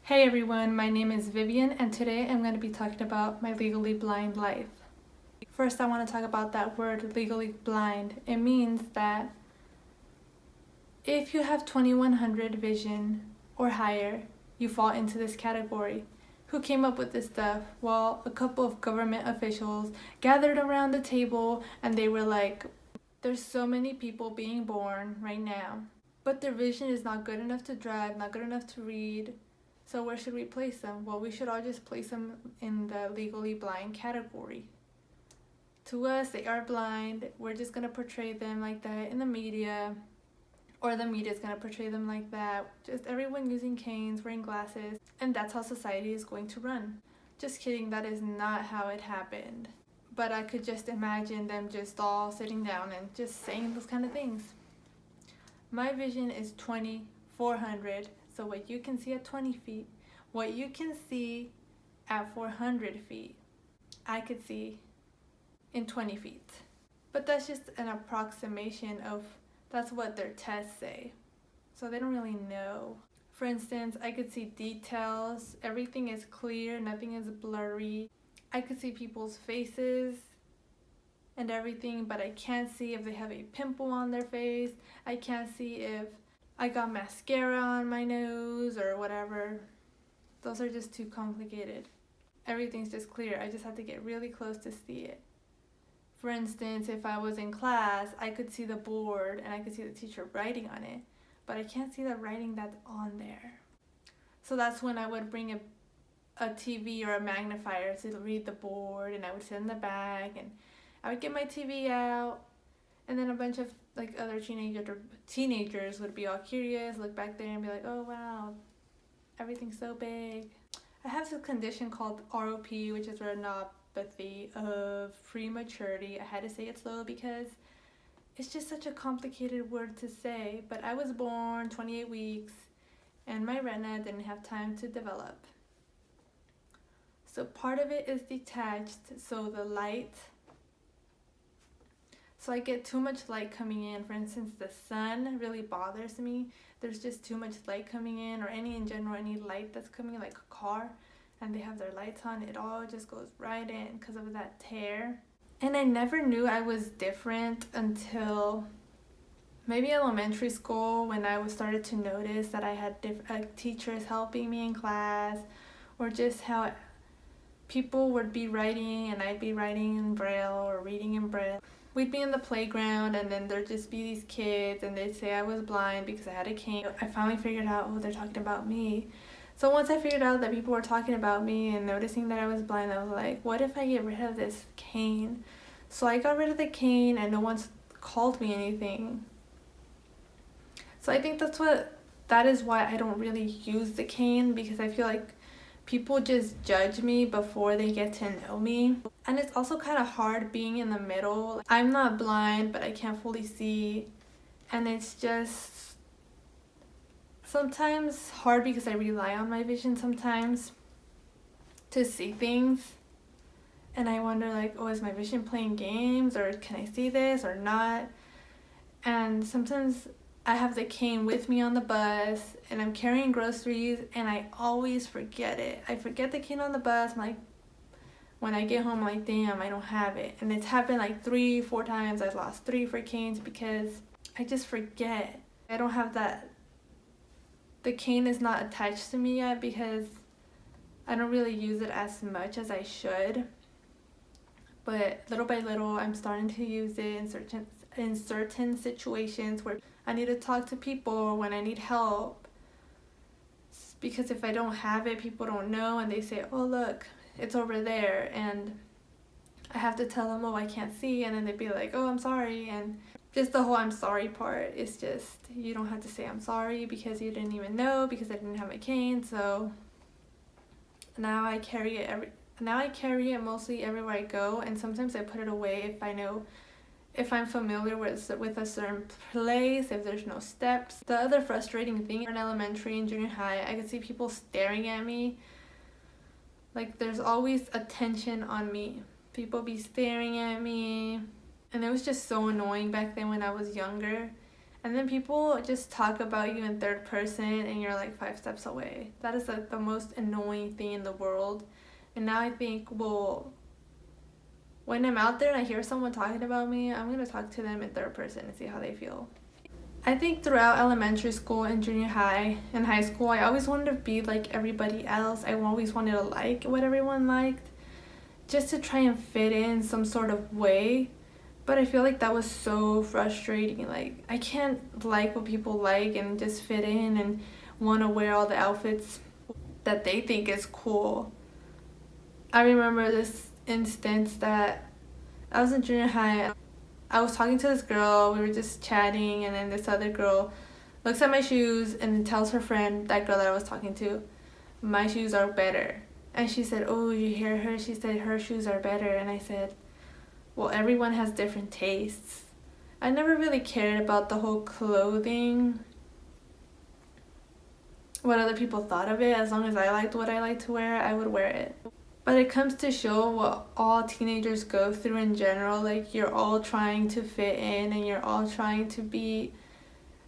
Hey everyone, my name is Vivian and today I'm going to be talking about my legally blind life. First, I want to talk about that word legally blind. It means that if you have 2100 vision or higher, you fall into this category. Who came up with this stuff? Well, a couple of government officials gathered around the table and they were like, there's so many people being born right now, but their vision is not good enough to drive, not good enough to read. So where should we place them? Well, we should all just place them in the legally blind category. To us, they are blind. We're just going to portray them like that in the media, or the media is going to portray them like that. Just everyone using canes, wearing glasses, and that's how society is going to run. Just kidding, that is not how it happened. But I could just imagine them just all sitting down and just saying those kind of things. My vision is 2400. So what you can see at 20 feet, what you can see at 400 feet, I could see in 20 feet. But that's just an approximation of, that's what their tests say. So they don't really know. For instance, I could see details. Everything is clear, nothing is blurry. I could see people's faces and everything, but I can't see if they have a pimple on their face. I can't see if I got mascara on my nose or whatever. Those are just too complicated. Everything's just clear. I just have to get really close to see it. For instance, if I was in class, I could see the board and I could see the teacher writing on it, but I can't see the writing that's on there. So that's when I would bring a TV or a magnifier to read the board, and I would sit in the back and I would get my TV out, and then a bunch of other teenagers would be all curious, look back there and be like, oh wow, everything's so big. I have this condition called ROP, which is retinopathy of prematurity. I had to say it slow because it's just such a complicated word to say, but I was born 28 weeks and my retina didn't have time to develop. So part of it is detached, so the light, so I get too much light coming in. For instance, the sun really bothers me. There's just too much light coming in, or any light that's coming, like a car, and they have their lights on, it all just goes right in because of that tear. And I never knew I was different until maybe elementary school, when I started to notice that I had teachers helping me in class, or just how people would be writing and I'd be writing in Braille or reading in Braille. We'd be in the playground and then there'd just be these kids and they'd say I was blind because I had a cane. I finally figured out, oh, they're talking about me. So once I figured out that people were talking about me and noticing that I was blind, I was like, what if I get rid of this cane? So I got rid of the cane and no one's called me anything. So I think that is why I don't really use the cane, because I feel like people just judge me before they get to know me. And it's also kind of hard being in the middle. I'm not blind, but I can't fully see. And it's just sometimes hard because I rely on my vision sometimes to see things. And I wonder oh, is my vision playing games, or can I see this or not? And sometimes I have the cane with me on the bus and I'm carrying groceries and I always forget it. I forget the cane on the bus. When I get home, I'm like, damn, I don't have it. And it's happened 3-4 times. I've lost 3 for canes because I just forget. I don't have that. The cane is not attached to me yet because I don't really use it as much as I should. But little by little, I'm starting to use it in certain situations where I need to talk to people or when I need help. Because if I don't have it, people don't know and they say, oh look, it's over there, and I have to tell them, oh, I can't see, and then they'd be like, oh, I'm sorry. And just the whole I'm sorry part is just, you don't have to say I'm sorry because you didn't even know, because I didn't have my cane. So now I carry it mostly everywhere I go, and sometimes I put it away if I'm familiar with a certain place, if there's no steps. The other frustrating thing in elementary and junior high, I could see people staring at me. There's always attention on me. People be staring at me. And it was just so annoying back then when I was younger. And then people just talk about you in third person and you're like 5 steps away. That is like the most annoying thing in the world. And now I think, well, when I'm out there and I hear someone talking about me, I'm going to talk to them in third person and see how they feel. I think throughout elementary school and junior high and high school, I always wanted to be like everybody else. I always wanted to like what everyone liked, just to try and fit in some sort of way. But I feel like that was so frustrating. Like, I can't like what people like and just fit in and want to wear all the outfits that they think is cool. I remember this instance that I was in junior high. I was talking to this girl, we were just chatting, and then this other girl looks at my shoes and tells her friend, that girl that I was talking to, my shoes are better. And she said, oh, you hear her? She said her shoes are better. And I said, well, everyone has different tastes. I never really cared about the whole clothing, what other people thought of it. As long as I liked what I like to wear, I would wear it. But it comes to show what all teenagers go through in general. Like, you're all trying to fit in and you're all trying to be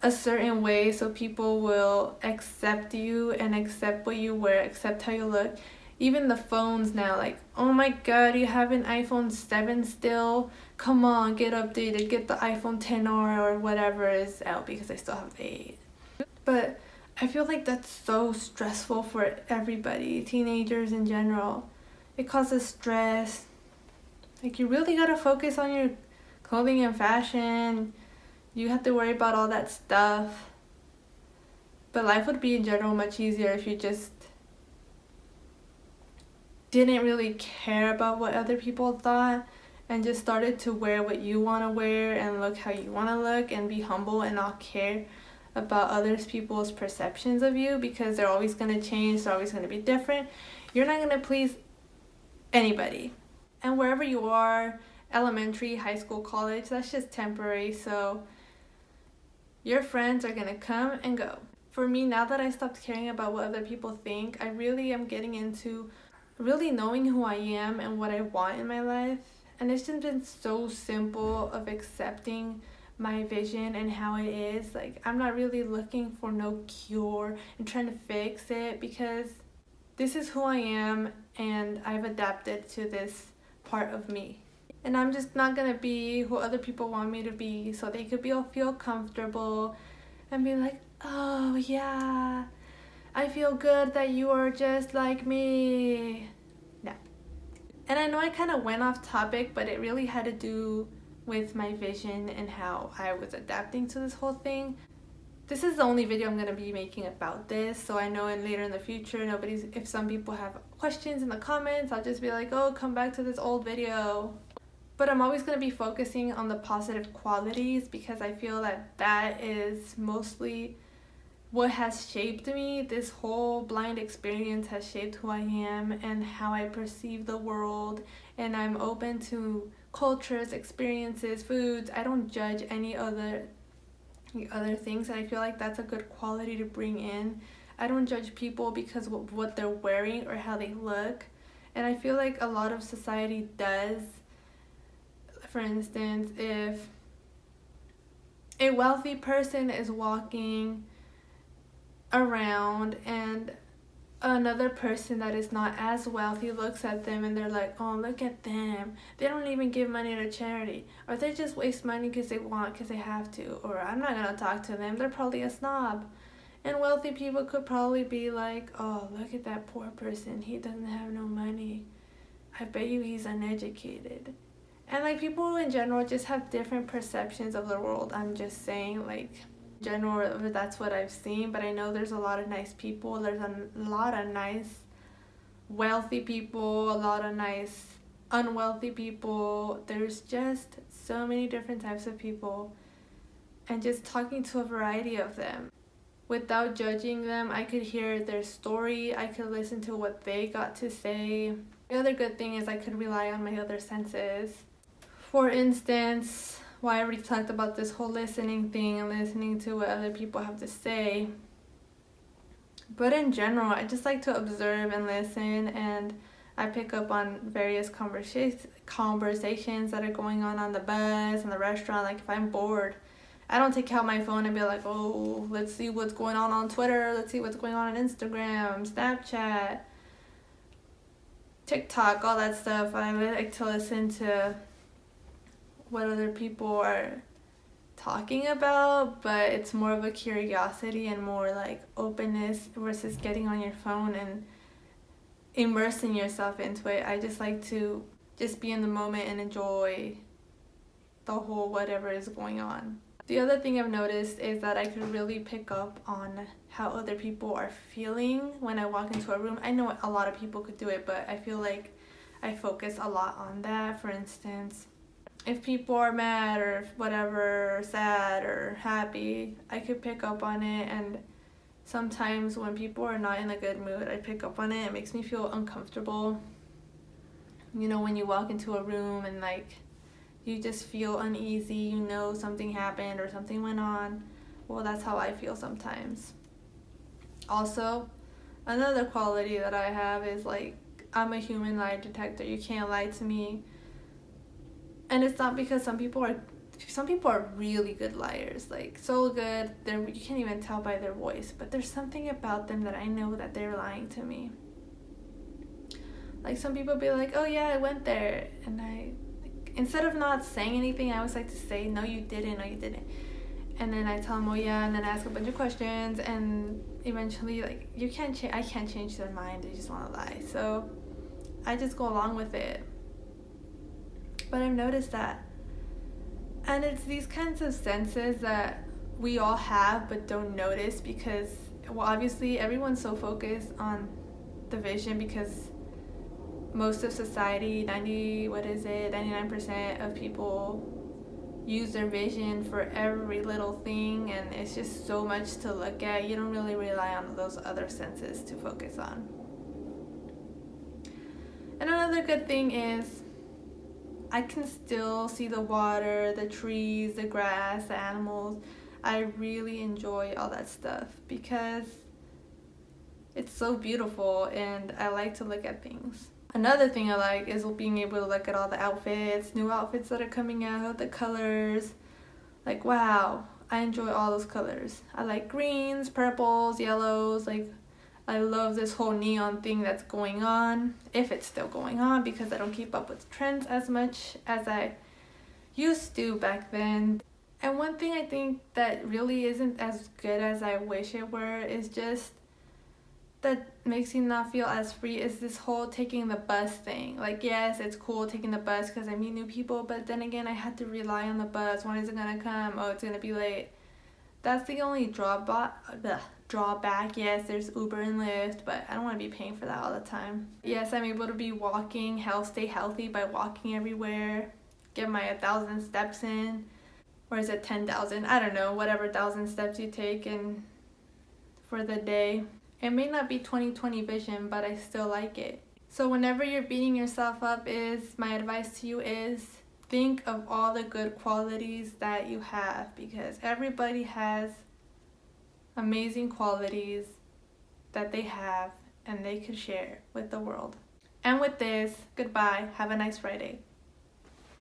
a certain way so people will accept you and accept what you wear, accept how you look. Even the phones now, like, oh my god, you have an iPhone 7 still? Come on, get updated, get the iPhone 10R or whatever is out, because I still have the 8. But I feel like that's so stressful for everybody, teenagers in general. It causes stress. Like, you really gotta focus on your clothing and fashion. You have to worry about all that stuff. But life would be in general much easier if you just didn't really care about what other people thought and just started to wear what you want to wear and look how you want to look and be humble and not care about other people's perceptions of you, because they're always going to change, they're always going to be different. You're not going to please anybody. And wherever you are, elementary, high school, college, that's just temporary. So your friends are going to come and go. For me, now that I stopped caring about what other people think, I really am getting into really knowing who I am and what I want in my life. And it's just been so simple of accepting my vision and how it is. Like, I'm not really looking for no cure and trying to fix it, because this is who I am and I've adapted to this part of me. And I'm just not gonna be who other people want me to be so they could feel comfortable and be like, oh yeah, I feel good that you are just like me. No. And I know I kind of went off topic, but it really had to do with my vision and how I was adapting to this whole thing. This is the only video I'm going to be making about this, so I know later in the future, if some people have questions in the comments, I'll just be like, oh, come back to this old video. But I'm always going to be focusing on the positive qualities, because I feel that that is mostly what has shaped me. This whole blind experience has shaped who I am and how I perceive the world, and I'm open to cultures, experiences, foods. I don't judge any other things, and I feel like that's a good quality to bring in. I don't judge people because of what they're wearing or how they look, and I feel like a lot of society does. For instance, if a wealthy person is walking around and another person that is not as wealthy looks at them and they're like, oh, look at them, they don't even give money to charity, or they just waste money because they have to, or I'm not gonna talk to them, they're probably a snob. And wealthy people could probably be like, oh, look at that poor person, he doesn't have no money, I bet you he's uneducated. And like, people in general just have different perceptions of the world. I'm just saying, like, general, that's what I've seen. But I know there's a lot of nice people, there's a lot of nice wealthy people, a lot of nice unwealthy people. There's just so many different types of people, and just talking to a variety of them without judging them, I could hear their story, I could listen to what they got to say. The other good thing is I could rely on my other senses. For instance, I already talked about this whole listening thing and listening to what other people have to say. But in general, I just like to observe and listen, and I pick up on various conversations that are going on the bus, in the restaurant. Like, if I'm bored I don't take out my phone and be like, oh, let's see what's going on Twitter, let's see what's going on Instagram, Snapchat, TikTok, all that stuff. I like to listen to what other people are talking about, but it's more of a curiosity and more like openness versus getting on your phone and immersing yourself into it. I just like to just be in the moment and enjoy the whole whatever is going on. The other thing I've noticed is that I could really pick up on how other people are feeling when I walk into a room. I know a lot of people could do it, but I feel like I focus a lot on that. For instance, if people are mad or whatever, or sad or happy, I could pick up on it. And sometimes when people are not in a good mood, I pick up on it. It makes me feel uncomfortable. You know, when you walk into a room and like you just feel uneasy, you know something happened or something went on. Well, that's how I feel sometimes. Also, another quality that I have is like I'm a human lie detector. You can't lie to me. And it's not because some people are really good liars, like so good you can't even tell by their voice, but there's something about them that I know that they're lying to me. Like some people be like, oh yeah, I went there, and I like, instead of not saying anything, I always like to say, no you didn't, and then I tell them, oh yeah, and then I ask a bunch of questions, and eventually like I can't change their mind, they just want to lie, so I just go along with it. But I've noticed that. And it's these kinds of senses that we all have but don't notice because, well, obviously everyone's so focused on the vision because most of society, 99% of people use their vision for every little thing, and it's just so much to look at. You don't really rely on those other senses to focus on. And another good thing is I can still see the water, the trees, the grass, the animals. I really enjoy all that stuff because it's so beautiful and I like to look at things. Another thing I like is being able to look at all the outfits, new outfits that are coming out, the colors. Like, wow, I enjoy all those colors. I like greens, purples, yellows, like I love this whole neon thing that's going on, if it's still going on, because I don't keep up with trends as much as I used to back then. And one thing I think that really isn't as good as I wish it were is just that makes me not feel as free is this whole taking the bus thing. Like, yes, it's cool taking the bus because I meet new people, but then again, I had to rely on the bus. When is it gonna come? Oh, it's gonna be late. That's the only drawback. Yes, there's Uber and Lyft, but I don't want to be paying for that all the time. Yes, I'm able to be walking, stay healthy by walking everywhere, get my 1,000 steps in, or is it 10,000? I don't know, whatever 1,000 steps you take in for the day. It may not be 20/20 vision, but I still like it. So whenever you're beating yourself up, my advice to you is think of all the good qualities that you have, because everybody has amazing qualities that they have and they could share with the world. And with this, goodbye. Have a nice Friday.